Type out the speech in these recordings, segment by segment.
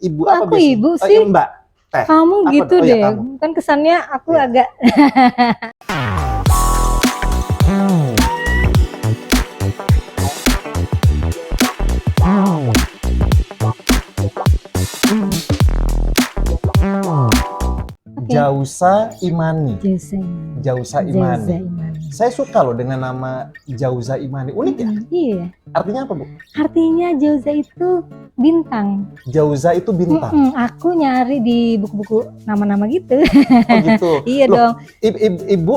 Ibu Kok apa aku biasanya? ibu Oh, sih? iya, Mbak. Teh. Kamu Apa gitu dong? Oh ya deh. kamu. Kan kesannya aku Iya. agak Oke. Jauza Imani. Jauza Imani. Jauza Jauza Imani. Imani. Saya suka loh dengan nama Jauza Imani. Unik ya? Iya. Artinya apa, Bu? Artinya Jauza itu bintang. Jauza itu bintang. Aku nyari di buku-buku nama-nama gitu. Oh gitu. Iya Loh, dong. Ibu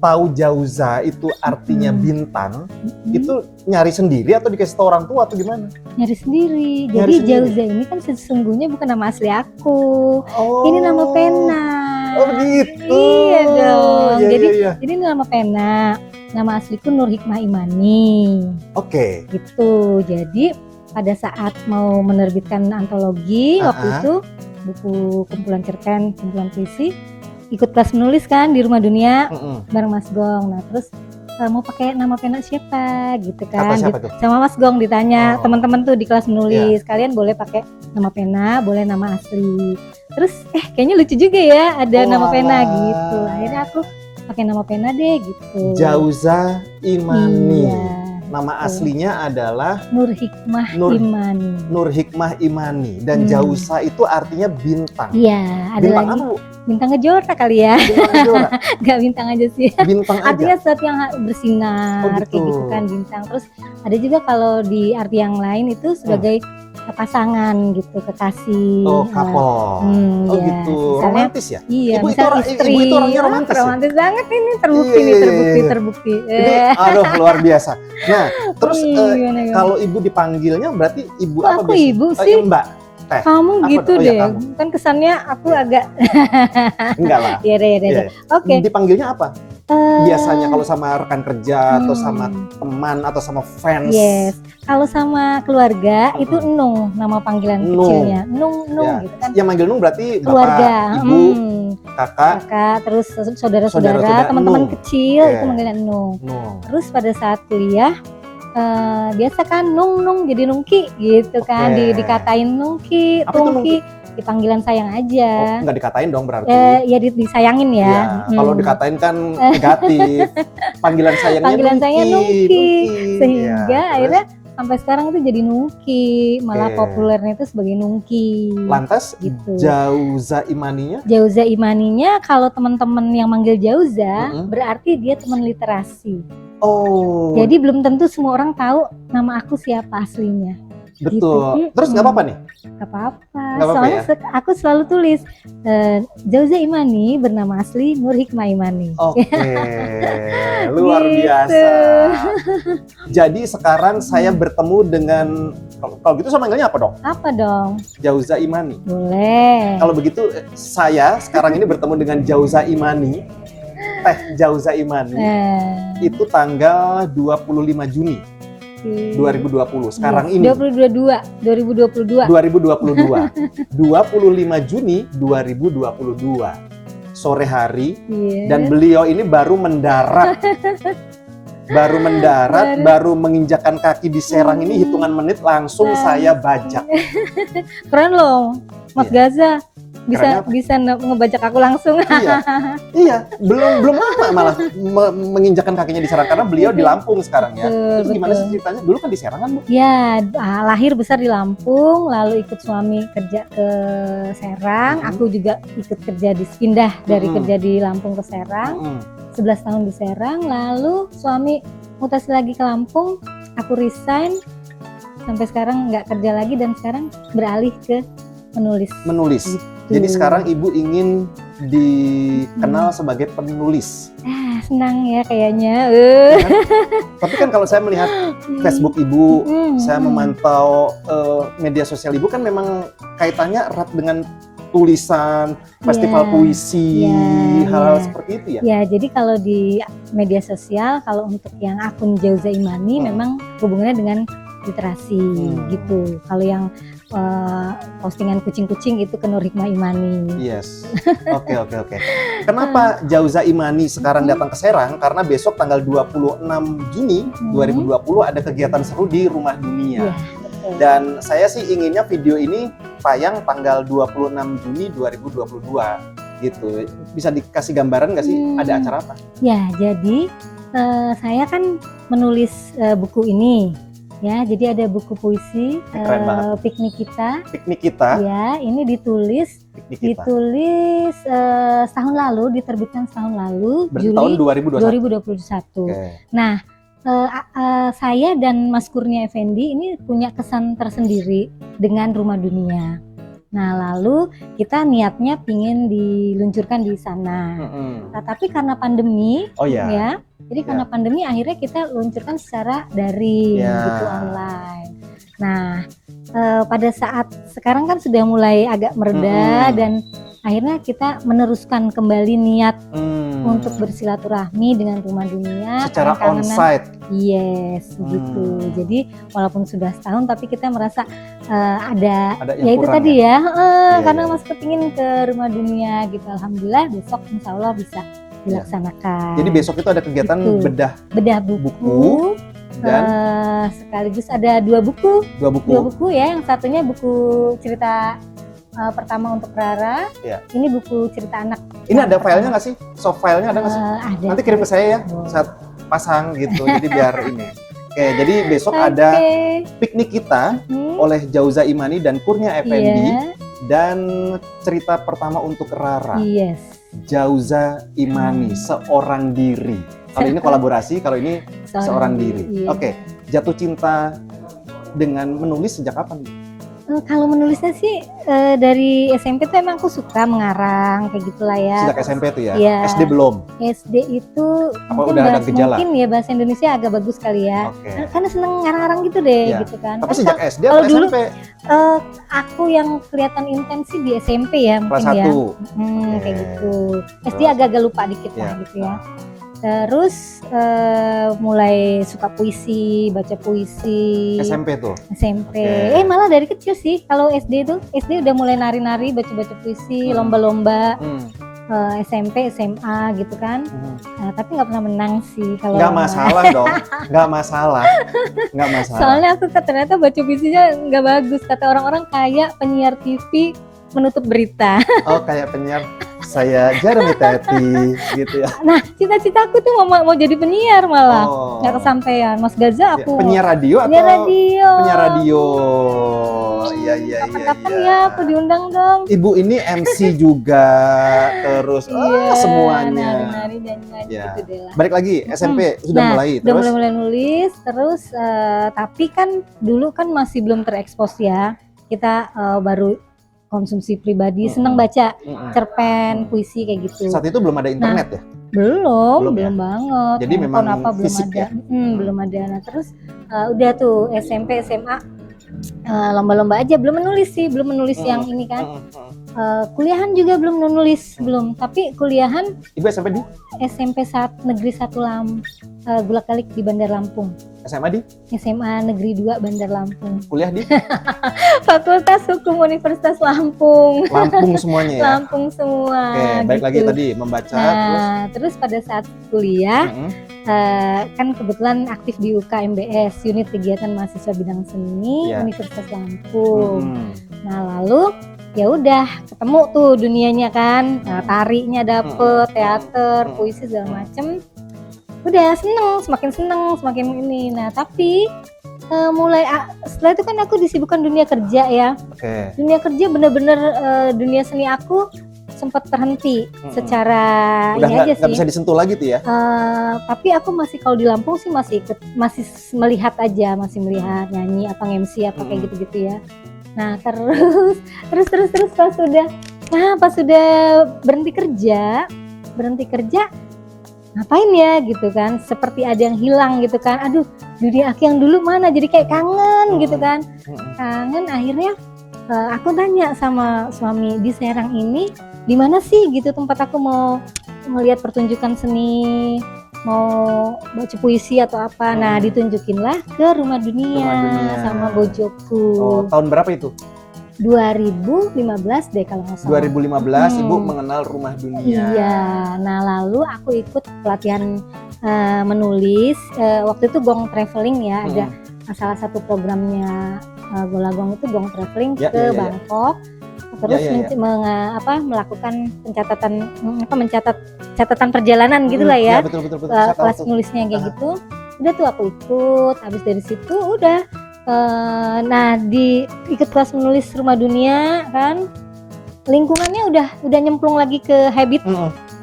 tahu Jauza itu artinya bintang, itu nyari sendiri atau dikasih tahu orang tua atau gimana? Nyari sendiri. Nyari Jadi sendiri. Jauza ini kan sesungguhnya bukan nama asli aku. Oh. Ini nama pena. Oh gitu. Iya dong. Iya, Jadi iya. ini nama pena. Nama asliku Nur Hikmah Imani. Oke. Gitu. Jadi pada saat mau menerbitkan antologi waktu itu buku kumpulan cerpen, kumpulan puisi, ikut kelas menulis kan di Rumah Dunia bareng Mas Gong. Nah terus mau pakai nama pena siapa gitu kan? Siapa tuh? Sama Mas Gong ditanya teman-teman tuh di kelas menulis, Iya. kalian boleh pakai nama pena, boleh nama asli. Terus kayaknya lucu juga ya ada nama pena gitu. Akhirnya aku pakai nama pena deh gitu. Jauza Imani. Iya. Nama aslinya adalah Nur Hikmah Imani. Nur Hikmah Imani dan Jauza itu artinya bintang. Iya, ada Bintang lagi. apa, Bu? Bintang kejora kali ya. Bintang kejora. Gak bintang aja sih. Bintang aja. Artinya sesuatu yang bersinar gitu. kayak gitu kan bintang. Terus ada juga kalau di arti yang lain itu sebagai pasangan gitu, kekasih. Oh, couple. Iya. Gitu. Misalnya, romantis ya? Iya, Ibu misalnya itu, istri. ibu itu orangnya romantis ya? Romantis banget ini, terbukti Iya, nih, iya. terbukti. Ini aduh luar biasa. Nah, terus Gimana? kalau ibu dipanggilnya berarti ibu Kok apa aku biasanya? ibu Oh, sih? iya, Mbak. Teh. Kamu Apa gitu dong? Oh, ya, deh. kamu. Kan kesannya aku agak Enggak lah. Iya deh. Iya. Oke. Dipanggilnya apa? Biasanya kalau sama rekan kerja atau sama teman atau sama fans. Yes, kalau sama keluarga itu Nung, nama panggilan Nung. kecilnya. Nung Ya. gitu kan. Yang manggil Nung berarti Keluarga, bapak, ibu, kakak, terus Saudara-saudara, saudara-saudara, teman-teman Nung. kecil Oke. itu manggilnya Nung. Nung. Terus pada saat kuliah biasa kan Nung jadi Nungki gitu kan, Oke. dikatain Nungki, Apa itu Tungki, di panggilan sayang aja. Oh, nggak dikatain dong berarti. Ya disayangin ya. Iya, kalau dikatain kan negatif. Panggilan sayangnya Nungki. Sehingga Iya, akhirnya sampai sekarang itu jadi Nungki, malah Oke. populernya itu sebagai Nungki. Lantas gitu. Jauza Imaninya? Jauza Imaninya kalau teman-teman yang manggil Jauza berarti dia teman literasi. Oh. Jadi belum tentu semua orang tahu nama aku siapa aslinya. Betul. Gitu. Terus nggak apa-apa nih? Gak apa-apa. Nggak apa-apa Soalnya aku selalu tulis Jauza Imani bernama asli Nur Hikmah Imani. Oke, luar Gitu. biasa. Jadi sekarang saya bertemu dengan, kalau gitu saya manggilnya apa dong? Apa dong? Jauza Imani. Boleh. Kalau begitu saya sekarang ini bertemu dengan Jauza Imani, Teh Jauza Imani, itu tanggal 25 Juni 2020. Sekarang ini 2022. 2022. 25 Juni 2022. Sore hari. Iya. Dan beliau ini baru mendarat. baru menginjakkan kaki di Serang ini hitungan menit langsung saya bajak. Keren loh, Mas Iya. Gaza. Kerennya apa? Bisa ngebajak aku langsung. Iya, belum lama malah menginjakkan kakinya di Serang karena beliau di Lampung sekarang ya. Itu gimana sih ceritanya? Dulu kan di Serang kan, Bu? Ya, lahir besar di Lampung, lalu ikut suami kerja ke Serang. Aku juga ikut kerja pindah dari kerja di Lampung ke Serang. 11 tahun di Serang, lalu suami mutasi lagi ke Lampung, aku resign, sampai sekarang nggak kerja lagi dan sekarang beralih ke menulis. Gitu. Jadi sekarang Ibu ingin dikenal sebagai penulis. Senang ya kayaknya. Ya kan? Tapi kan kalau saya melihat Facebook Ibu, saya memantau media sosial Ibu kan memang kaitannya erat dengan tulisan, festival puisi, hal-hal seperti itu ya? Ya, jadi kalau di media sosial, kalau untuk yang akun Jauza Imani memang hubungannya dengan literasi gitu. Kalau yang postingan kucing-kucing itu ke Nur Hikmah Imani. Yes, oke. Kenapa Jauza Imani sekarang datang ke Serang? Karena besok tanggal 26 Juni 2020 ada kegiatan seru di Rumah Dunia. Iya, betul. Dan saya sih inginnya video ini tayang tanggal 26 Juni 2022 gitu. Bisa dikasih gambaran nggak sih ada acara apa? Ya, jadi saya kan menulis buku ini. Ya, jadi ada buku puisi Keren banget. Piknik Kita. Piknik Kita. Ya, ini ditulis Piknik Kita. setahun lalu, diterbitkan setahun lalu, Berarti tahun Juli 2021. 2021. Oke. Nah, saya dan Mas Kurnia Effendi ini punya kesan tersendiri dengan Rumah Dunia. Nah, lalu kita niatnya pingin diluncurkan di sana. Nah, tapi karena pandemi, ya, jadi karena pandemi akhirnya kita luncurkan secara daring, gitu, online. Nah, pada saat sekarang kan sudah mulai agak mereda dan akhirnya kita meneruskan kembali niat untuk bersilaturahmi dengan Rumah Dunia secara onsite. Yes, gitu. Jadi walaupun sudah setahun tapi kita merasa ada yang ya itu tadi ya, karena Mas kepingin ke Rumah Dunia gitu. Alhamdulillah besok insya Allah bisa dilaksanakan. Jadi besok itu ada kegiatan gitu. bedah buku dan sekaligus ada dua buku ya. Yang satunya buku cerita pertama untuk Rara, ini buku cerita anak. Ini ada filenya nggak sih? Soft filenya ada nggak sih? Ada. Nanti kirim ke saya ya, saat pasang gitu. Jadi biar ini. Oke, jadi besok ada Piknik Kita oleh Jauza Imani dan Kurnia Effendi dan cerita pertama untuk Rara. Jauza Imani, Seorang Diri. Kalau ini kolaborasi, kalau ini seorang diri. Oke, jatuh cinta dengan menulis sejak kapan? Kalau menulisnya sih dari SMP tuh emang aku suka mengarang kayak gitulah ya. Sejak SMP tuh ya? SD belum? SD itu apa udah ada gejala? Mungkin ya bahasa Indonesia agak bagus kali ya. Karena seneng ngarang-ngarang gitu deh gitu kan. Tapi sejak SD atau dulu, SMP? Aku yang kelihatan intens sih di SMP ya mungkin. Kelas 1? Kayak gitu. SD agak-agak lupa dikit lah gitu ya. Terus mulai suka puisi, baca puisi. SMP tuh? SMP. Malah dari kecil sih. Kalau SD tuh, SD udah mulai nari-nari, baca-baca puisi, lomba-lomba. SMP, SMA gitu kan. Tapi nggak pernah menang sih. Kalau nggak masalah dong, nggak masalah. Soalnya aku ternyata baca puisinya nggak bagus. Kata orang-orang kayak penyiar TV menutup berita. Oh, kayak penyiar. Saya Jeremy Teti gitu ya. Nah, cita-citaku tuh mau jadi penyiar malah. Nggak kesampaian. Mas Gaza aku penyiar radio atau penyiar radio. Iya. Kapan-kapan ya aku diundang dong. Ibu ini MC juga terus semuanya. Nari nyanyi gitu deh lah. Balik lagi SMP sudah mulai terus. Udah mulai nulis terus tapi kan dulu kan masih belum terekspos ya. Kita baru konsumsi pribadi, seneng baca cerpen, puisi kayak gitu. Saat itu belum ada internet ya? Belum banget. Jadi memang belum ada. Belum ada. Nah terus udah tuh SMP, SMA lomba-lomba aja, belum menulis yang ini kan. Kuliahan juga belum menulis, tapi kuliahan Ibu SMP di? SMP Negeri 1 Gulak-Galik di Bandar Lampung. SMA di? SMA Negeri 2 Bandar Lampung. Kuliah di? Fakultas Hukum Universitas Lampung. Lampung semuanya ya? Lampung semua. Oke, baik lagi tadi membaca. Terus pada saat kuliah kan kebetulan aktif di UKMBS, unit kegiatan mahasiswa bidang seni Universitas Lampung. Nah lalu ya udah ketemu tuh dunianya kan, tarinya dapet, teater, puisi segala macem. Udah semakin seneng ini. Nah tapi mulai setelah itu kan aku disibukkan dunia kerja ya. Dunia kerja bener-bener dunia seni aku sempat terhenti secara udah ini aja sih. Nggak bisa disentuh lagi tuh ya? Tapi aku masih kalau di Lampung sih masih melihat aja, masih melihat nyanyi apa MC apa kayak gitu-gitu ya. Nah terus pas sudah berhenti kerja ngapain ya gitu kan, seperti ada yang hilang gitu kan, aduh dunia aku yang dulu mana, jadi kayak kangen gitu kan, akhirnya aku tanya sama suami, di Serang ini di mana sih gitu tempat aku mau melihat pertunjukan seni, mau baca puisi atau apa. Nah ditunjukinlah ke Rumah Dunia sama bojoku. Tahun berapa itu? 2015 deh kalau nggak salah. 2015 Ibu mengenal Rumah Dunia. Iya. Nah lalu aku ikut pelatihan menulis. Waktu itu Gong Traveling ya, ada salah satu programnya Golagong itu Gong Traveling Ya, ke ya, ya, ya. Bangkok. Terus Ya, ya, ya. melakukan pencatatan mencatat catatan perjalanan gitulah ya. Betul. Kelas nulisnya kayak gitu. Udah tuh aku ikut. Habis dari situ udah nah ikut kelas menulis Rumah Dunia kan. Lingkungannya udah nyemplung lagi ke habit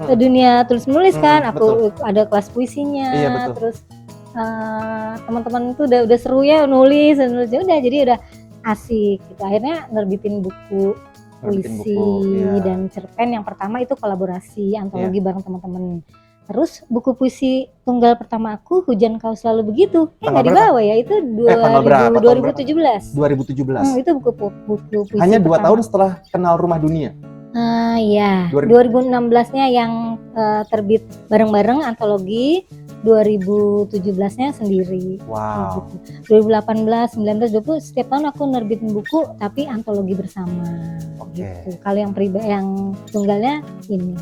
ke dunia tulis menulis kan. Aku ada kelas puisinya. Iya, betul. Terus teman-teman tuh udah seru ya nulis ya udah, jadi udah asik gitu. Akhirnya nerbitin buku puisi iya. dan cerpen. Yang pertama itu kolaborasi antologi bareng teman-teman. Terus buku puisi tunggal pertama aku Hujan Kau Selalu Begitu. Nggak dibawa ya, itu 2017. 2017. Itu buku puisi Hanya 2 pertama. tahun setelah kenal Rumah Dunia. Iya. 2016-nya yang terbit bareng-bareng antologi. 2017-nya sendiri. Wow. 2018, 19, 20 setiap tahun aku nerbitin buku tapi antologi bersama. Oke. Gitu. Kalau yang yang tunggalnya ini.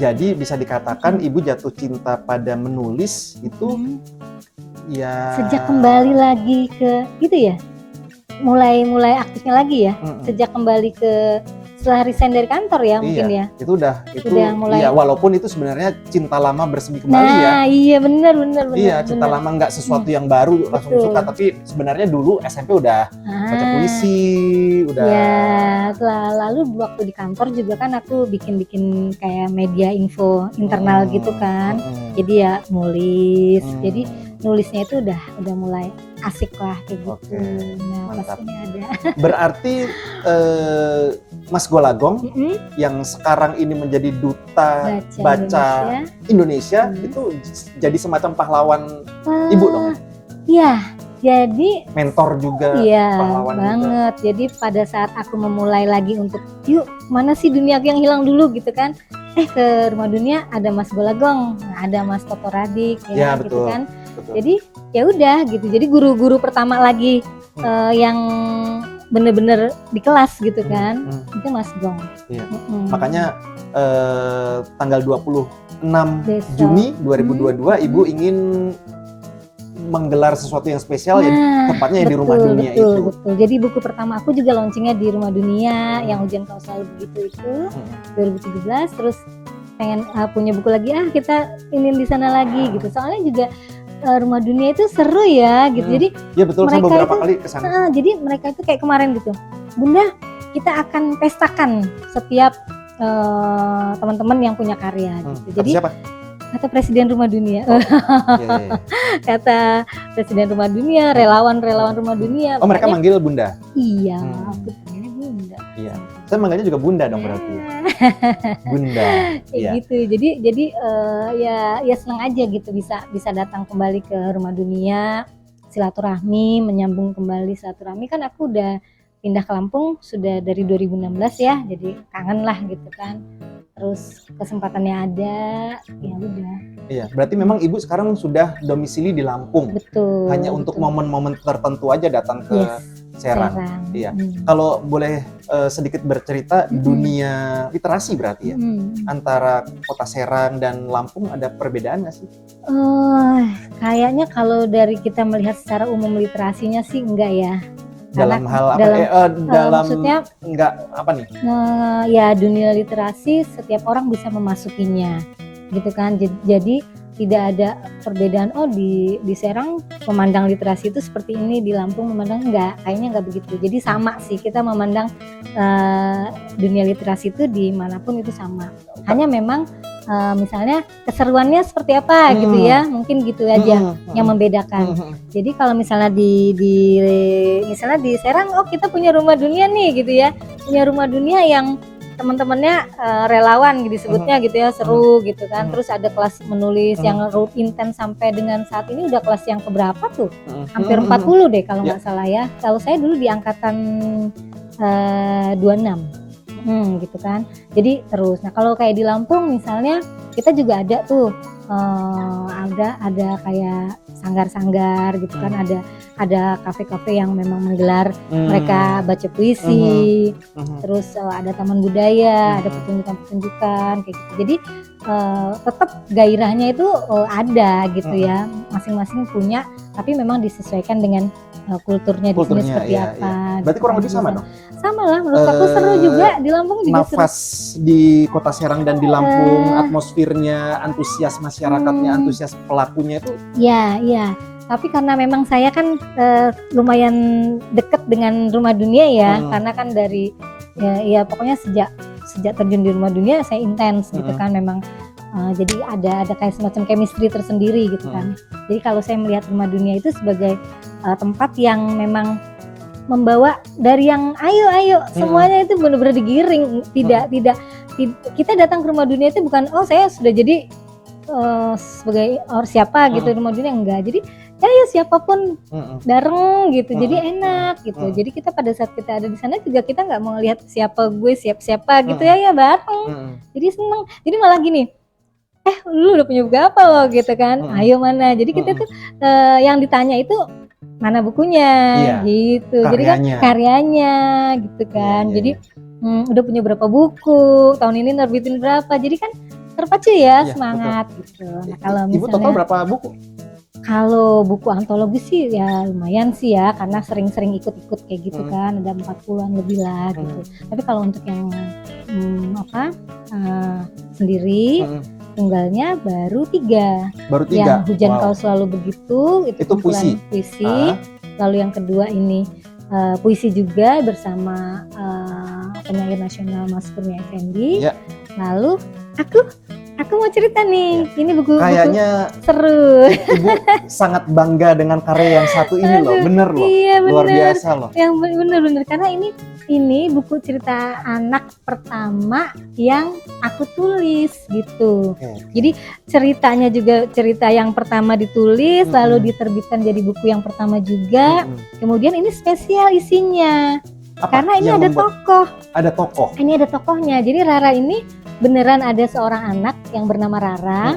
Jadi bisa dikatakan Ibu jatuh cinta pada menulis itu ya sejak kembali lagi ke gitu ya. Mulai aktifnya lagi ya. Sejak kembali ke setelah resign dari kantor ya mungkin ya. Itu udah mulai. Iya, walaupun itu sebenarnya cinta lama bersemi kembali ya. Nah, iya benar. Iya, cinta lama nggak sesuatu yang baru langsung suka, tapi sebenarnya dulu SMP udah baca puisi, udah. Ya, lalu waktu di kantor juga kan aku bikin kayak media info internal gitu kan. Jadi ya nulis. Jadi nulisnya itu udah mulai asik lah kayak gitu. Nah, pastinya ada. Berarti Mas Golagong yang sekarang ini menjadi duta baca Indonesia itu jadi semacam pahlawan Ibu dong? Iya, jadi mentor juga, pahlawan banget. juga. Jadi pada saat aku memulai lagi untuk yuk mana sih dunia aku yang hilang dulu gitu kan, ke Rumah Dunia ada Mas Golagong, ada Mas Toto Radik ya gitu betul, kan. betul. Jadi ya udah gitu. Jadi guru-guru pertama lagi yang bener-bener di kelas gitu kan, itu Mas Gong. Iya. Makanya tanggal 26 Juni 2022 Ibu ingin menggelar sesuatu yang spesial yang tepatnya di Rumah Dunia itu. Betul. Jadi buku pertama aku juga launchingnya di Rumah Dunia yang Hujan Kau Selalu Begitu itu 2017. Terus pengen punya buku lagi kita ingin di sana lagi gitu. Soalnya juga Rumah Dunia itu seru ya gitu. Jadi ya betul, saya beberapa kali kesana. Jadi mereka itu kayak kemarin gitu, Bunda kita akan pestakan setiap teman-teman yang punya karya gitu. Jadi siapa? Kata Presiden Rumah Dunia. Iya. Kata Presiden Rumah Dunia, relawan Rumah Dunia. Oh, mereka manggil Bunda? Iya, aku panggilnya Bunda. Iya. Saya manggilnya juga Bunda dong berarti. Bunda. Iya. Gitu. Jadi ya senang aja gitu bisa datang kembali ke Rumah Dunia, silaturahmi, menyambung kembali silaturahmi. Kan aku udah pindah ke Lampung sudah dari 2016 ya. Jadi kangen lah gitu kan. Terus kesempatannya ada, ya udah. Iya, berarti memang Ibu sekarang sudah domisili di Lampung. Betul. Hanya untuk momen-momen tertentu aja datang ke Serang. Iya. Kalau boleh sedikit bercerita dunia literasi berarti ya, antara kota Serang dan Lampung ada perbedaan nggak sih? Kayaknya kalau dari kita melihat secara umum literasinya sih enggak ya. Dalam hal apa? Dalam maksudnya enggak apa nih? Ya dunia literasi setiap orang bisa memasukinya, gitu kan. Jadi tidak ada perbedaan. Di Serang memandang literasi itu seperti ini, di Lampung memandang kayaknya enggak begitu. Jadi sama sih kita memandang dunia literasi itu dimanapun itu sama. Hanya memang misalnya keseruannya seperti apa gitu ya, mungkin gitu aja yang membedakan. Jadi kalau misalnya misalnya di Serang, kita punya Rumah Dunia nih gitu ya, punya Rumah Dunia yang teman-temannya relawan gitu disebutnya gitu ya, seru gitu kan. Terus ada kelas menulis yang root intens sampai dengan saat ini udah kelas yang keberapa tuh, hampir 40 deh kalau nggak salah ya. Kalau saya dulu di angkatan 26. Gitu kan. Jadi terus. Nah kalau kayak di Lampung misalnya kita juga ada tuh ada kayak sanggar-sanggar gitu kan, ada kafe-kafe yang memang menggelar mereka baca puisi, terus ada taman budaya, ada pertunjukan-pertunjukan kayak gitu. Jadi tetap gairahnya itu ada gitu ya, masing-masing punya, tapi memang disesuaikan dengan kulturnya di sini seperti iya, apa. iya. Berarti kurang lebih sama dong? Sama lah, menurut aku seru juga di Lampung juga seru. Nafas di Kota Serang dan di Lampung, atmosfernya, antusias masyarakatnya, antusias pelakunya itu. Iya. Tapi karena memang saya kan lumayan deket dengan Rumah Dunia ya, karena kan dari ya pokoknya sejak terjun di Rumah Dunia saya intens gitu kan, memang jadi ada kayak semacam chemistry tersendiri gitu kan. Jadi kalau saya melihat Rumah Dunia itu sebagai tempat yang memang membawa dari yang ayo semuanya itu benar-benar digiring, tidak kita datang ke Rumah Dunia itu bukan saya sudah jadi sebagai siapa gitu, Rumah Dunia enggak. Jadi ya siapapun bareng gitu, jadi enak gitu. Jadi kita pada saat kita ada di sana juga kita nggak mau lihat siapa siapa gitu ya bareng. Jadi seneng. Jadi malah gini, lu udah punya buku apa lo gitu kan? Ayo mana? Jadi kita tuh yang ditanya itu mana bukunya gitu. Jadi kan karyanya gitu kan. Jadi udah punya berapa buku, tahun ini nerbitin berapa. Jadi kan terpacu ya semangat gitu. Nah, kalau Ibu misalnya total berapa buku? Kalau buku antologi sih ya lumayan sih ya, karena sering-sering ikut-ikut kayak gitu kan, ada 40-an lebih lah gitu. Tapi kalau untuk yang sendiri tunggalnya baru 3. Baru 3. Yang Hujan Kau Selalu Begitu itu puisi. Lalu yang kedua ini puisi juga bersama penyair nasional Mas Kurnia Effendi. Lalu aku mau cerita nih, ini buku kayaknya seru. Ibu sangat bangga dengan karya yang satu ini loh, bener loh, iya, luar biasa loh. Yang bener karena ini buku cerita anak pertama yang aku tulis gitu. Jadi ceritanya juga cerita yang pertama ditulis, lalu diterbitkan jadi buku yang pertama juga. Kemudian ini spesial isinya. Karena ini ada tokoh. Ada tokoh. Ini ada tokohnya. Jadi Rara ini beneran ada seorang anak yang bernama Rara.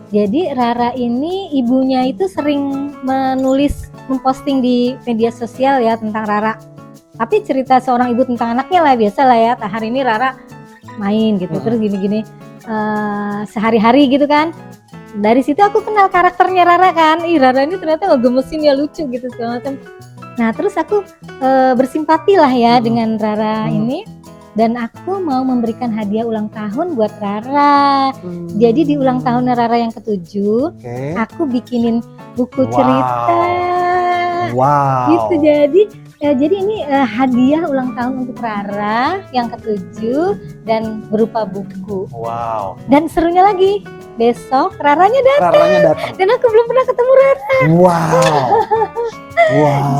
Jadi Rara ini ibunya itu sering memposting di media sosial ya tentang Rara. Tapi cerita seorang ibu tentang anaknya lah biasa lah ya. Hari ini Rara main gitu, terus gini-gini sehari-hari gitu kan. Dari situ aku kenal karakternya Rara kan. Rara ini ternyata ngegemesin ya, lucu gitu segala macam. Nah terus aku bersimpati lah ya dengan Rara ini, dan aku mau memberikan hadiah ulang tahun buat Rara. Jadi di ulang tahun Rara yang ke-7, aku bikinin buku cerita. Gitu. Jadi ini hadiah ulang tahun untuk Rara yang ke-7 dan berupa buku. Dan serunya lagi, besok Raranya datang. Dan aku belum pernah ketemu Rara.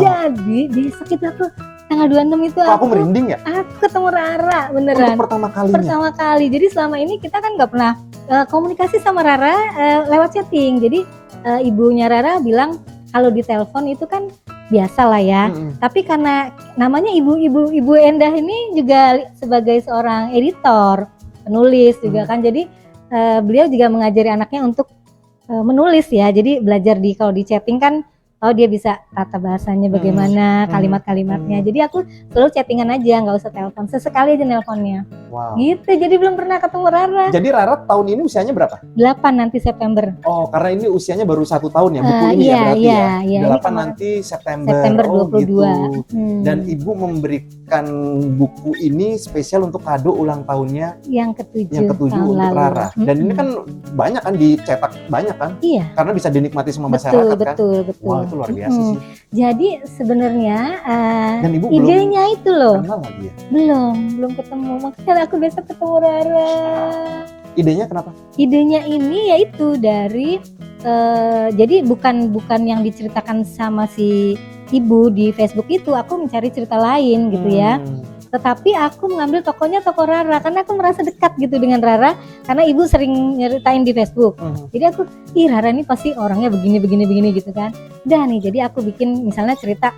Jadi besok itu aku tanggal 26 itu aku merinding ya? Aku ketemu Rara beneran. Untuk pertama kali. Jadi selama ini kita kan nggak pernah komunikasi sama Rara lewat chatting. Jadi ibunya Rara bilang kalau di telepon itu kan biasa lah ya. Tapi karena namanya ibu Endah ini juga sebagai seorang editor, penulis juga kan. Jadi beliau juga mengajari anaknya untuk menulis ya. Jadi belajar kalau di chatting kan dia bisa tata bahasanya bagaimana, kalimat-kalimatnya. Jadi aku selalu chattingan aja, nggak usah telepon. Sesekali aja nelponnya. Gitu, jadi belum pernah ketemu Rara. Jadi Rara tahun ini usianya berapa? 8 nanti September. Karena ini usianya baru 1 tahun ya, buku ini ya berarti ya? 8 nanti September 22. Gitu. Dan Ibu memberikan buku ini spesial untuk kado ulang tahunnya yang ke-7 untuk Rara. Dan ini kan banyak kan, dicetak banyak kan? Iya. Karena bisa dinikmati semua masyarakat kan? Betul. Wah, itu luar biasa sih. Jadi sebenarnya dan Ibu idenya itu loh. Kenal lagi ya? Belum ketemu. Makanya aku besok ketemu Rara. Idenya kenapa? Idenya ini yaitu dari jadi bukan yang diceritakan sama si ibu di Facebook itu aku mencari cerita lain gitu ya. Tetapi aku mengambil tokonya toko Rara karena aku merasa dekat gitu dengan Rara karena ibu sering nyeritain di Facebook. Jadi aku, Rara ini pasti orangnya begini gitu kan. Udah nih, jadi aku bikin misalnya cerita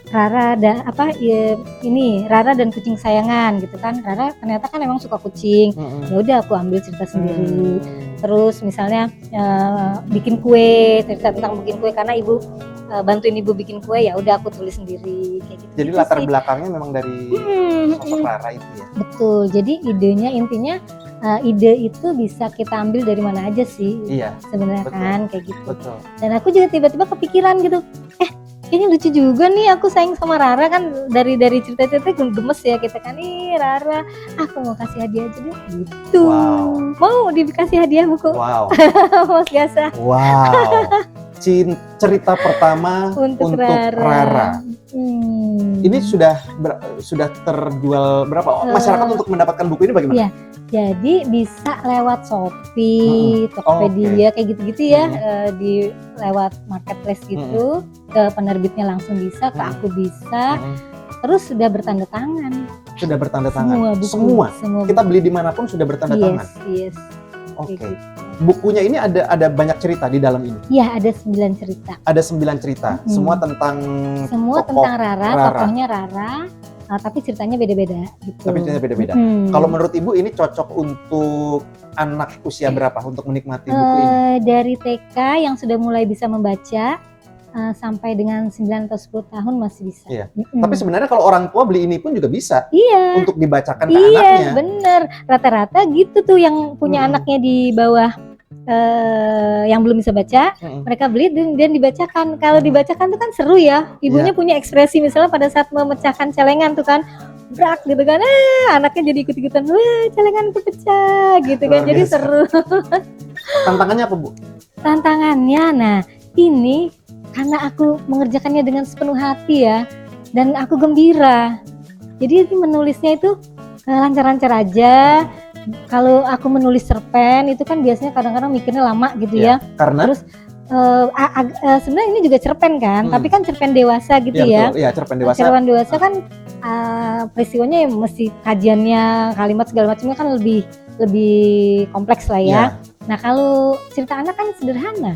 Rara dan Rara dan kucing sayangan gitu kan. Rara ternyata kan emang suka kucing. Ya udah aku ambil cerita sendiri. Terus misalnya bikin kue, cerita tentang bikin kue karena ibu bantuin ibu bikin kue, ya udah aku tulis sendiri kayak gitu. Jadi latar belakangnya memang dari sosok Rara itu ya. Betul. Jadi idenya intinya ide itu bisa kita ambil dari mana aja sih. Iya. Sebenarnya betul. kan kayak gitu. Betul. Dan aku juga tiba-tiba kepikiran gitu. Kayaknya lucu juga nih aku sayang sama Rara kan dari cerita-cerita gemes ya kita kan. Rara, aku mau kasih hadiah aja deh gitu. Wow. Mau dikasih hadiah buku? Wow. Mas Gasa. Wow. Cerita pertama untuk Rara. Ini sudah terjual berapa? Masyarakat untuk mendapatkan buku ini bagaimana? Iya. Jadi bisa lewat Shopee, Tokopedia kayak gitu-gitu ya, di lewat marketplace gitu, ke penerbitnya langsung bisa, ke aku bisa. Terus sudah bertanda tangan. Sudah bertanda tangan. Semua. Kita beli dimanapun sudah bertanda tangan. Yes. Oke. Gitu. Bukunya ini ada banyak cerita di dalam ini. Iya, ada 9 cerita. Ada 9 cerita. Semua tentang Rara, tokohnya Rara. Tapi ceritanya beda-beda gitu. Kalau menurut Ibu ini cocok untuk anak usia berapa untuk menikmati buku ini? Dari TK yang sudah mulai bisa membaca sampai dengan 9 atau 10 tahun masih bisa. Iya. Tapi sebenarnya kalau orang tua beli ini pun juga bisa. Iya. Untuk dibacakan ke anaknya. Iya, bener. Rata-rata gitu tuh yang punya anaknya di bawah yang belum bisa baca, mereka beli dan dibacakan. Kalau dibacakan tuh kan seru ya. Ibunya punya ekspresi misalnya pada saat memecahkan celengan tuh kan, brak gitu kan, anaknya jadi ikut-ikutan, wah celenganku pecah gitu kan. Jadi seru. Tantangannya apa, Bu? Tantangannya, nah ini karena aku mengerjakannya dengan sepenuh hati ya, dan aku gembira. Jadi menulisnya itu lancar-lancar aja. Kalau aku menulis cerpen itu kan biasanya kadang-kadang mikirnya lama gitu ya. Karena? Terus sebenarnya ini juga cerpen kan, tapi kan cerpen dewasa gitu ya. Iya, cerpen dewasa. Cerpen dewasa kan peristiwanya mesti kajiannya, kalimat segala macamnya kan lebih kompleks lah ya. Nah kalau cerita anak kan sederhana,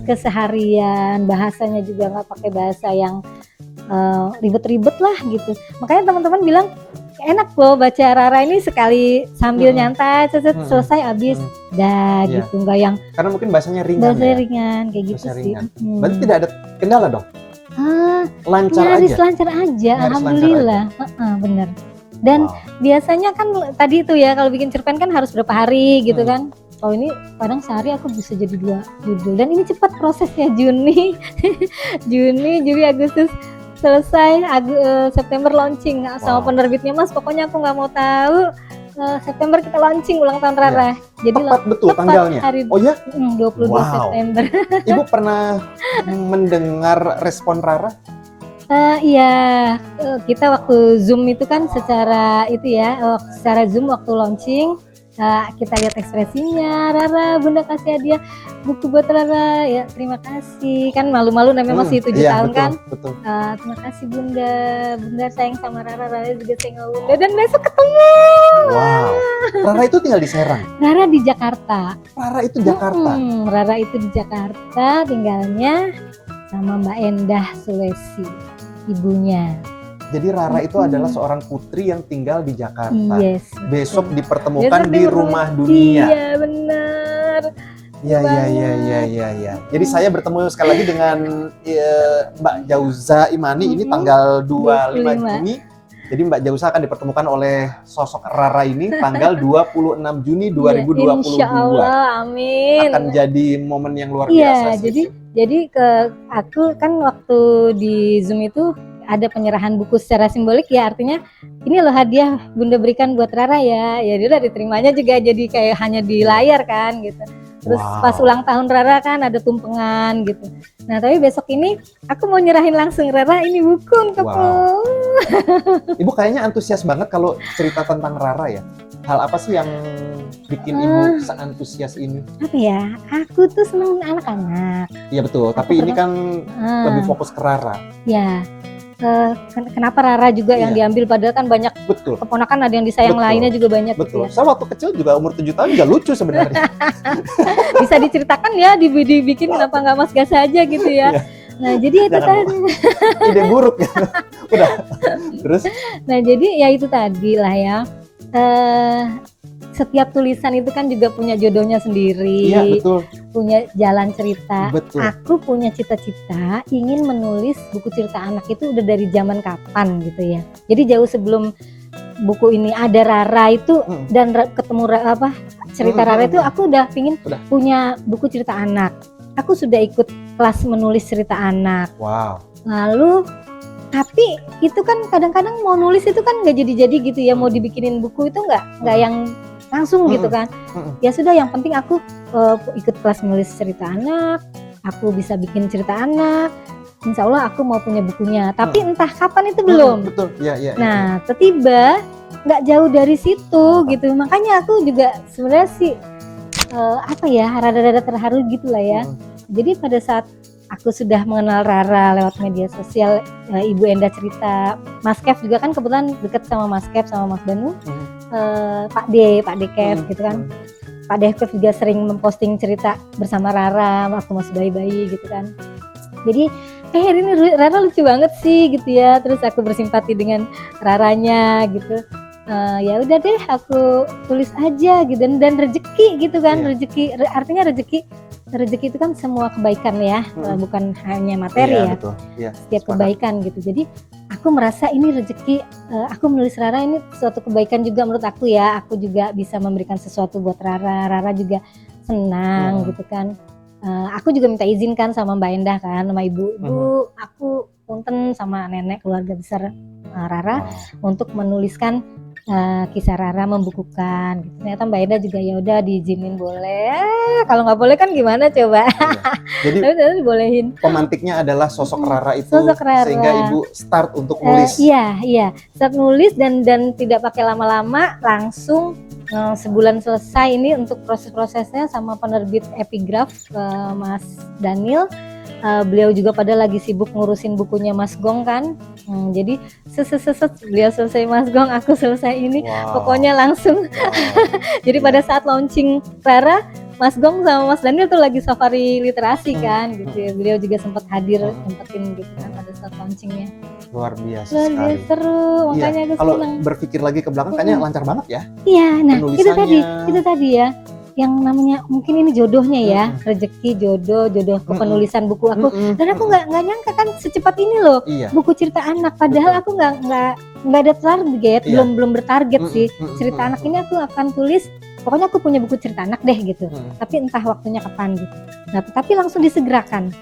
keseharian, bahasanya juga nggak pakai bahasa yang ribet-ribet lah gitu. Makanya teman-teman bilang enak loh baca Rara ini sekali sambil nyantai, selesai habis, gitu, nggak yang. Karena mungkin bahasanya ringan. Ringan kayak gitu sih. Berarti tidak ada kendala dong? Lancar aja. Alhamdulillah, bener. Dan biasanya kan tadi itu ya kalau bikin cerpen kan harus berapa hari gitu kan. Kalau ini kadang sehari aku bisa jadi 2 judul dan ini cepat prosesnya. Juni, Juli, Agustus selesai, September launching sama penerbitnya, Mas pokoknya aku nggak mau tahu, September kita launching ulang tahun Rara. Jadi tepat betul tanggalnya. Hari 22 September. Ibu pernah mendengar respon Rara? Iya, kita waktu Zoom itu kan secara Zoom waktu launching. Kita lihat ekspresinya, Rara, Bunda kasih hadiah buku buat Rara, ya terima kasih. Kan malu-malu namanya masih 7 tahun kan. Betul. Terima kasih Bunda sayang sama Rara juga sayang sama Bunda. Dan besok ketemu. Wow. Rara itu tinggal di Serang? Rara di Jakarta. Rara itu Jakarta? Rara itu di Jakarta, tinggalnya sama Mbak Endah Sulawesi, ibunya. Jadi Rara itu adalah seorang putri yang tinggal di Jakarta. Yes. Besok dipertemukan di Rumah Dunia. Iya benar. Iya. Jadi saya bertemu sekali lagi dengan Mbak Jauza Imani ini tanggal 25 Juni. Jadi Mbak Jauza akan dipertemukan oleh sosok Rara ini tanggal 26 Juni 2022. Insya Allah, amin. Akan jadi momen yang luar biasa. Iya, jadi aku kan waktu di Zoom itu ada penyerahan buku secara simbolik ya, artinya ini loh hadiah Bunda berikan buat Rara ya. Ya dia udah diterimanya juga jadi kayak hanya di layar kan gitu. Terus pas ulang tahun Rara kan ada tumpengan gitu. Nah tapi besok ini aku mau nyerahin langsung Rara ini buku untukmu. Ibu kayaknya antusias banget kalau cerita tentang Rara ya. Hal apa sih yang bikin ibu seantusias ini? Apa ya? Aku tuh seneng anak-anak. Iya betul, tapi ini kan lebih fokus ke Rara. Ya. Kenapa Rara juga yang diambil, padahal kan banyak Betul. keponakan ada yang disayang lainnya juga banyak. Betul. Gitu ya. Saya waktu kecil juga umur 7 tahun juga lucu sebenarnya. Bisa diceritakan ya, dibikin kenapa nggak Mas Gas aja gitu ya. Nah jadi itu tadi. Ide buruk ya. Udah. Terus? Nah jadi ya itu tadi lah ya. Setiap tulisan itu kan juga punya jodohnya sendiri. Iya betul. Punya jalan cerita. Betul. Aku punya cita-cita ingin menulis buku cerita anak itu udah dari zaman kapan gitu ya. Jadi jauh sebelum buku ini ada Rara itu dan ketemu cerita Rara itu aku udah pingin punya buku cerita anak. Aku sudah ikut kelas menulis cerita anak. Wow. Lalu tapi itu kan kadang-kadang mau nulis itu kan nggak jadi-jadi gitu ya, mau dibikinin buku itu nggak yang langsung gitu kan. Ya sudah, yang penting aku ikut kelas menulis cerita anak, aku bisa bikin cerita anak, insya Allah aku mau punya bukunya. Tapi entah kapan itu belum. Betul, ya. Nah, tiba nggak jauh dari situ gitu. Makanya aku juga sebenarnya sih rada-rada terharu gitulah ya. Jadi pada saat aku sudah mengenal Rara lewat media sosial, Ibu Enda cerita, Mas Kev juga kan kebetulan deket sama Mas Kev sama Mas Banu. Pak D Kev gitu kan. Pak D Kev juga sering memposting cerita bersama Rara waktu masih bayi-bayi gitu kan. Jadi ini Rara lucu banget sih gitu ya. Terus aku bersimpati dengan Raranya gitu. Ya udah deh aku tulis aja gitu, dan rezeki gitu kan. Rezeki artinya rezeki itu kan semua kebaikan ya, bukan hanya materi ya. Betul. Setiap kebaikan gitu. Jadi aku merasa ini rezeki, aku menulis Rara ini suatu kebaikan juga menurut aku ya. Aku juga bisa memberikan sesuatu buat Rara. Rara juga senang gitu kan. Aku juga minta izin kan sama Mbak Endah kan, sama Ibu. Bu, aku punten sama nenek keluarga besar Rara untuk menuliskan kisah Rara membukukan. Gitu. Ternyata Mbak Eda juga ya udah diizinin boleh. Kalau nggak boleh kan gimana coba? Jadi tapi dibolehin. Pemantiknya adalah sosok Rara itu, sehingga Ibu start untuk nulis. Iya, start nulis dan tidak pakai lama-lama, langsung sebulan selesai ini untuk proses-prosesnya sama penerbit Epigraf Mas Daniel. Beliau juga pada lagi sibuk ngurusin bukunya Mas Gong kan. Jadi beliau selesai Mas Gong, aku selesai ini. Pokoknya langsung. Jadi pada saat launching Rara, Mas Gong sama Mas Daniel tuh lagi safari literasi kan gitu ya. Beliau juga sempat hadir, sempetin gitu kan pada saat launchingnya. Luar biasa sekali. Seru, makanya aku kalau senang. Berpikir lagi ke belakang kayaknya lancar banget ya. Iya, nah itu tadi ya. Yang namanya mungkin ini jodohnya ya, rezeki, jodoh kepenulisan buku aku. Dan aku nggak nyangka kan secepat ini loh, buku cerita anak. Padahal aku nggak ada target, belum bertarget sih. Cerita anak ini aku akan tulis. Pokoknya aku punya buku cerita anak deh gitu. Tapi entah waktunya kapan gitu. Nah, tapi langsung disegerakan.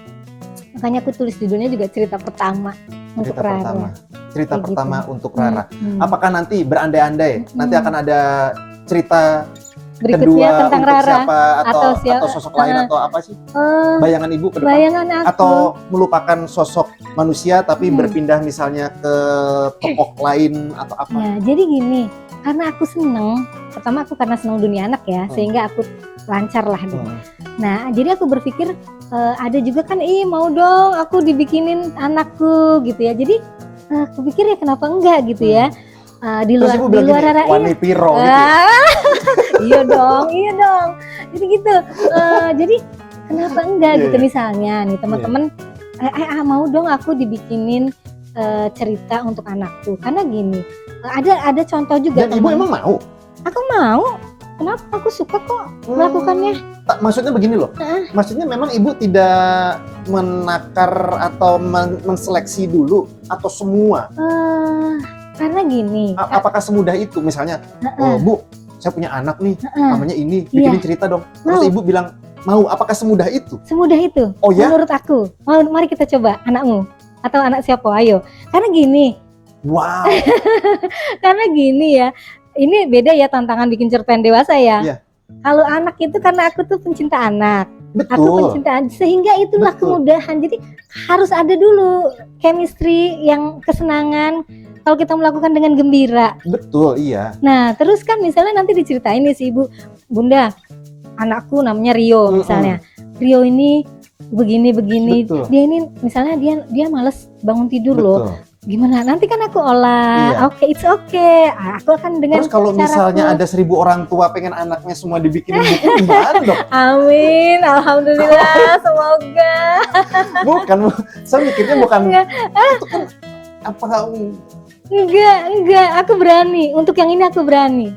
Makanya aku tulis judulnya juga cerita pertama untuk Rara. Cerita pertama untuk Rara. Apakah nanti berandai-andai nanti akan ada cerita berikutnya kedua tentang untuk Rara siapa atau sosok lain atau apa sih? Bayangan Ibu ke depan? Bayangan aku. Atau melupakan sosok manusia tapi berpindah misalnya ke tokoh lain atau apa? Ya, jadi gini, karena aku seneng, pertama aku karena seneng dunia anak ya, sehingga aku lancar lah gitu. Nah, jadi aku berpikir ada juga kan, mau dong aku dibikinin anakku gitu ya. Jadi aku pikir ya kenapa enggak gitu ya. Di luar Rara Wani Piro gitu. Iya dong. Jadi gitu. Jadi kenapa enggak gitu misalnya nih teman-teman mau dong aku dibikinin cerita untuk anakku. Karena gini, ada contoh juga. Dan Ibu emang mau? Aku mau. Kenapa? Aku suka kok melakukannya. Maksudnya begini loh. Maksudnya memang Ibu tidak menakar atau menseleksi dulu atau semua? Karena gini. Apakah semudah itu? Misalnya, Bu, saya punya anak nih, namanya ini, bikinin cerita dong. Terus Ibu bilang, mau. Apakah semudah itu? Semudah itu. Oh ya? Menurut aku. Mari kita coba anakmu. Atau anak siapa? Ayo. Karena gini. Wow. Karena gini ya. Ini beda ya tantangan bikin cerpen dewasa ya. Iya. Kalau anak itu karena aku tuh pencinta anak. Betul. Aku pencinta, sehingga itulah kemudahan. Jadi harus ada dulu chemistry yang kesenangan. kalau kita melakukan dengan gembira. Betul, iya. Nah, terus kan misalnya nanti diceritain nih si ibu, Bunda, anakku namanya Rio misalnya. Rio ini begini. Betul. Dia ini misalnya dia males bangun tidur loh. Gimana? Nanti kan aku olah. Iya. Oke, it's okay. Aku akan dengan Terus kalau misalnya ada 1000 orang tua pengen anaknya semua dibikinin buku, gimana dong? Amin, alhamdulillah, semoga. Bukan, saya mikirnya bukan itu kan apakah Enggak, aku berani. Untuk yang ini aku berani.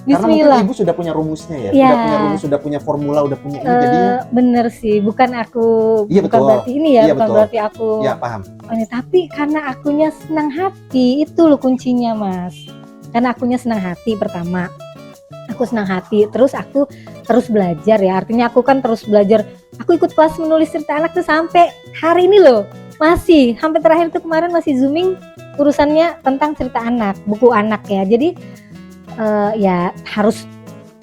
karena Bismillah. mungkin ibu sudah punya rumusnya ya, Ya. sudah punya rumus, sudah punya formula, udah punya ini jadinya. Bener sih, bukan aku, Iya, bukan betul. berarti ini ya, Iya, bukan betul. berarti aku. Ya paham. Ini, tapi karena akunya senang hati, itu loh kuncinya Mas. Karena akunya senang hati pertama. Aku senang hati, terus aku terus belajar ya. Artinya aku kan terus belajar. Aku ikut kelas menulis cerita anak tuh sampai hari ini loh. Masih, sampai terakhir tuh kemarin masih zooming urusannya tentang cerita anak, buku anak ya. Jadi ya harus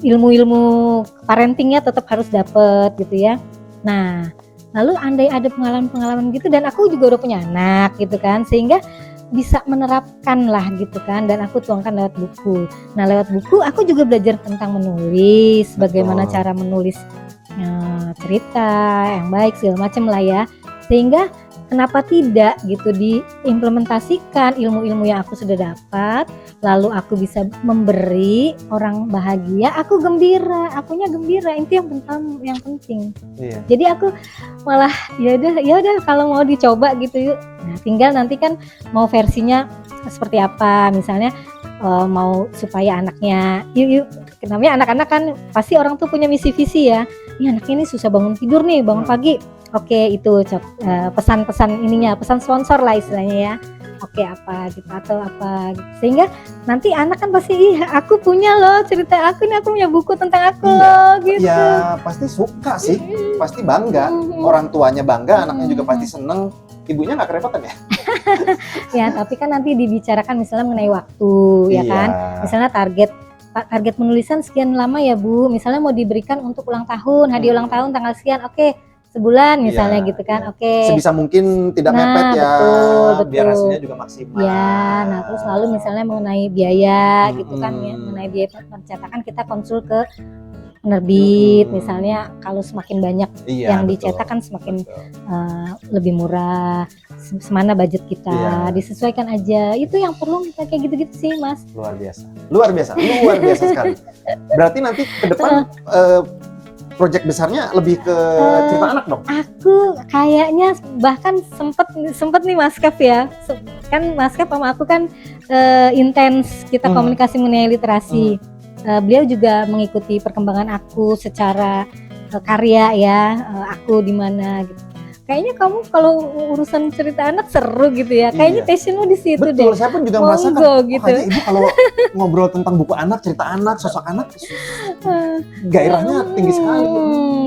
ilmu-ilmu parentingnya tetap harus dapet gitu ya. Nah, lalu andai ada pengalaman-pengalaman gitu, dan aku juga udah punya anak gitu kan, sehingga bisa menerapkan lah gitu kan, dan aku tuangkan lewat buku. Nah, lewat buku aku juga belajar tentang menulis, bagaimana cara menulis cerita yang baik segala macam lah ya, sehingga kenapa tidak gitu diimplementasikan ilmu-ilmu yang aku sudah dapat, lalu aku bisa memberi orang bahagia, aku gembira, akunya gembira, itu yang penting. Iya. Jadi aku malah ya udah kalau mau dicoba gitu yuk. Nah, tinggal nanti kan mau versinya seperti apa, misalnya mau supaya anaknya yuk namanya anak-anak kan pasti orang tuh punya misi visi ya. Ini anaknya ini susah bangun tidur nih, bangun pagi. Oke, itu pesan-pesan ininya, pesan sponsor lah istilahnya ya. Oke, apa gitu atau apa gitu. Sehingga nanti anak kan pasti aku punya loh cerita aku nih, aku punya buku tentang aku loh gitu. Ya pasti suka sih, pasti bangga. Orang tuanya bangga, anaknya juga pasti seneng. Ibunya nggak kerepotan ya? Ya, tapi kan nanti dibicarakan misalnya mengenai waktu ya kan. Misalnya target menulisan sekian lama ya Bu. Misalnya mau diberikan untuk ulang tahun, hadiah ulang tahun tanggal sekian. Oke, sebulan misalnya gitu kan. Oke. Sebisa mungkin tidak mepet ya. Betul. Biar hasilnya juga maksimal. Ya, nah terus lalu misalnya mengenai biaya gitu kan ya, mengenai biaya percetakan kita konsul ke penerbit misalnya, kalau semakin banyak yang dicetak kan semakin lebih murah, semana budget kita, disesuaikan aja. Itu yang perlu kita kayak gitu-gitu sih Mas. Luar biasa sekali. Berarti nanti ke depan project besarnya lebih ke cerita anak dong? Aku kayaknya bahkan sempet nih Mas Kev ya, kan Mas Kev sama aku kan intens kita komunikasi mengenai literasi. Beliau juga mengikuti perkembangan aku secara karya ya, aku di mana gitu. Kayaknya kamu kalau urusan cerita anak seru gitu ya. Kayaknya passionmu di situ deh. Betul, saya pun juga merasakan. Gitu. Kayaknya ibu kalau ngobrol tentang buku anak, cerita anak, sosok anak, gairahnya tinggi sekali.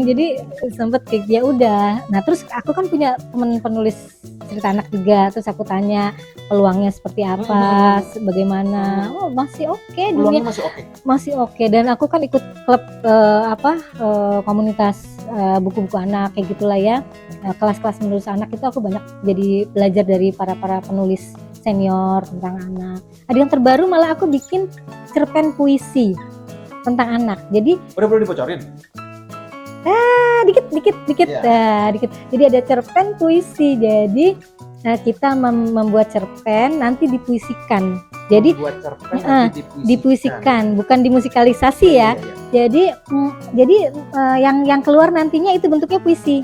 Jadi sempet kayak ya udah. Nah terus aku kan punya teman penulis cerita anak juga. Terus aku tanya peluangnya seperti apa, bagaimana. Oh masih oke, peluangnya masih oke. Dan aku kan ikut klub komunitas buku-buku anak kayak gitulah ya. Kelas-kelas menulis anak itu aku banyak jadi belajar dari para penulis senior tentang anak. Ada yang terbaru malah aku bikin cerpen puisi tentang anak. Jadi udah boleh dibocorin? Dikit. Jadi ada cerpen puisi. Jadi kita membuat cerpen nanti dipuisikan. Jadi dipuisikan, bukan dimusikalisasi ya. Jadi yang keluar nantinya itu bentuknya puisi.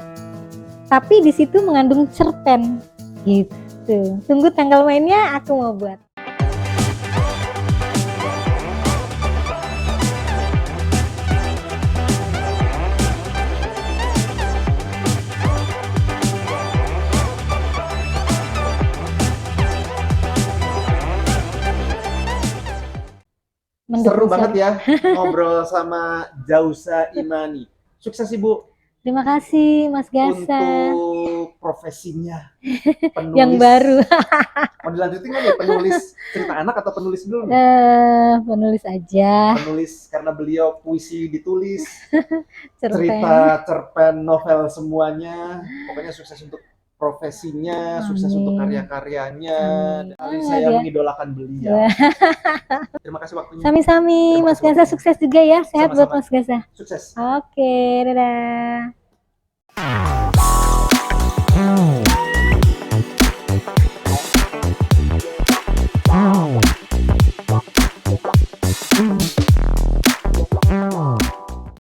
Tapi di situ mengandung cerpen gitu. Tunggu tanggal mainnya, aku mau buat. Seru banget ya ngobrol sama Jauza Imani. Sukses Ibu. Terima kasih Mas Gasa. Untuk profesinya penulis yang baru. Mau dilanjutin nggak nih, penulis cerita anak atau penulis dulu? Penulis aja. Penulis karena beliau puisi ditulis, cerita, cerpen, novel semuanya. Pokoknya sukses untuk profesinya, sukses untuk Amin. karya-karyanya. Amin. Dan Ah, saya dia. mengidolakan beliau. Wah. Terima kasih waktunya. Sami-sami, Terima Mas kasih Gaza waktunya. sukses juga ya. Sehat buat Sama-sama. Mas Gaza. Sukses. Oke, dadah.